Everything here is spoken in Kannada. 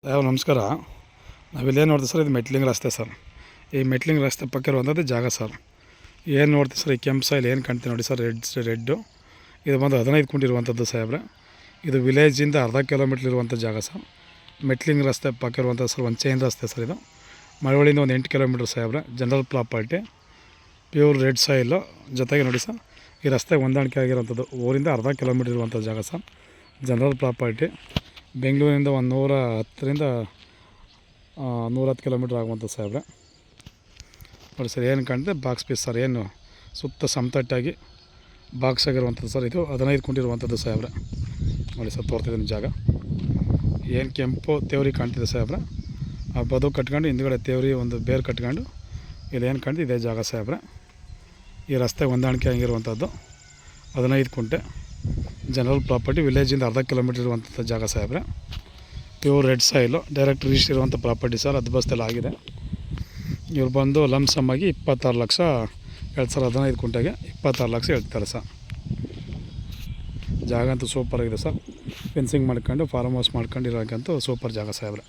ನಮಸ್ಕಾರ. ನಾವಿಲ್ಲೇನು ನೋಡ್ತೀವಿ ಸರ್, ಇದು ಮೆಟ್ಲಿಂಗ್ ರಸ್ತೆ ಸರ್. ಈ ಮೆಟ್ಲಿಂಗ್ ರಸ್ತೆ ಪಕ್ಕ ಇರುವಂಥದ್ದು ಜಾಗ ಸರ್. ಏನು ನೋಡ್ತೀವಿ ಸರ್, ಈ ಕೆಂಪು ಸಾಯಿಲ್ ಏನು ಕಾಣ್ತೀವಿ ನೋಡಿ ಸರ್, ರೆಡ್ಡು. ಇದು ಬಂದು 15 ಕುಂಟೆ ಇರುವಂಥದ್ದು ಸಾಹೇಬ್ರೆ. ಇದು ವಿಲೇಜಿಂದ ಅರ್ಧ ಕಿಲೋಮೀಟ್ರ್ ಇರುವಂಥ ಜಾಗ ಸರ್. ಮೆಟ್ಲಿಂಗ್ ರಸ್ತೆ ಪಕ್ಕ ಇರುವಂಥದ್ದು ಸರ್, ಒಂದು ಚೈನ್ ರಸ್ತೆ ಸರ್. ಇದು ಮಳವಳ್ಳಿಯಿಂದ ಒಂದು 8 ಕಿಲೋಮೀಟ್ರ್ ಸಾಹೇಬ್ರೆ. General property, pure red soil. ಜೊತೆಗೆ ನೋಡಿ ಸರ್, ಈ ರಸ್ತೆ ಹೊಂದಾಣಿಕೆ ಆಗಿರುವಂಥದ್ದು ಊರಿಂದ ಅರ್ಧ ಕಿಲೋಮೀಟ್ರ್ ಇರುವಂಥ ಜಾಗ ಸರ್. General property. ಬೆಂಗಳೂರಿಂದ ಒಂದು 110ರಿಂದ 110 ಕಿಲೋಮೀಟ್ರ್ ಆಗುವಂಥ ಸಾಹೇಬ್ರೆ. ನೋಡಿ ಸರ್, ಏನು ಕಾಣ್ತದೆ ಬಾಕ್ಸ್ ಪೀಸ್ ಸರ್. ಏನು ಸುತ್ತ ಸಮತಟ್ಟಾಗಿ ಬಾಕ್ಸ್ ಆಗಿರುವಂಥದ್ದು ಸರ್. ಇದು 15 ಕುಂಟೆ ಇರುವಂಥದ್ದು ಸಾಹೇಬ್ರೆ. ನೋಡಿ ಸರ್, ತೋರ್ತಿದ್ದೀನಿ ಜಾಗ. ಏನು ಕೆಂಪು ತೇವರಿ ಕಾಣ್ತಿದೆ ಸಾಹೇಬ್ರೆ. ಆ ಬದು ಕಟ್ಕೊಂಡು ಹಿಂದ್ಗಡೆ ತೇವರಿ ಒಂದು ಬೇರು ಕಟ್ಕೊಂಡು ಇದೇನು ಕಾಣ್ತಿದೆ ಇದೇ ಜಾಗ ಸಾಹೇಬ್ರೆ. ಈ ರಸ್ತೆ ಹೊಂದಾಣಿಕೆ ಆಗಿರುವಂಥದ್ದು 15 ಕುಂಟೆ. ಜನರಲ್ ಪ್ರಾಪರ್ಟಿ, ವಿಲೇಜಿಂದ ಅರ್ಧ ಕಿಲೋಮೀಟ್ರ್ ಇರುವಂಥ ಜಾಗ ಸಾಹೇಬ್ರೆ. Pure red soil, direct register ಇರುವಂಥ ಪ್ರಾಪರ್ಟಿ ಸರ್. ಅದು ಬಸ್ತೆಲ್ಲ ಆಗಿದೆ. ಇವ್ರು ಬಂದು ಲಂಸಮ್ ಆಗಿ 26 ಲಕ್ಷ ಹೇಳ್ತಾರೆ ಸರ್. 15 ಕುಂಟೆಗೆ 26 ಲಕ್ಷ ಹೇಳ್ತಾರೆ ಸರ್. ಜಾಗ ಅಂತೂ ಸೂಪರಾಗಿದೆ ಸರ್. ಫೆನ್ಸಿಂಗ್ ಮಾಡ್ಕೊಂಡು ಫಾರ್ಮ್ ಹೌಸ್ ಮಾಡ್ಕೊಂಡು ಇರೋಕ್ಕಂತೂ ಸೂಪರ್ ಜಾಗ ಸಾಹೇಬ್ರೆ.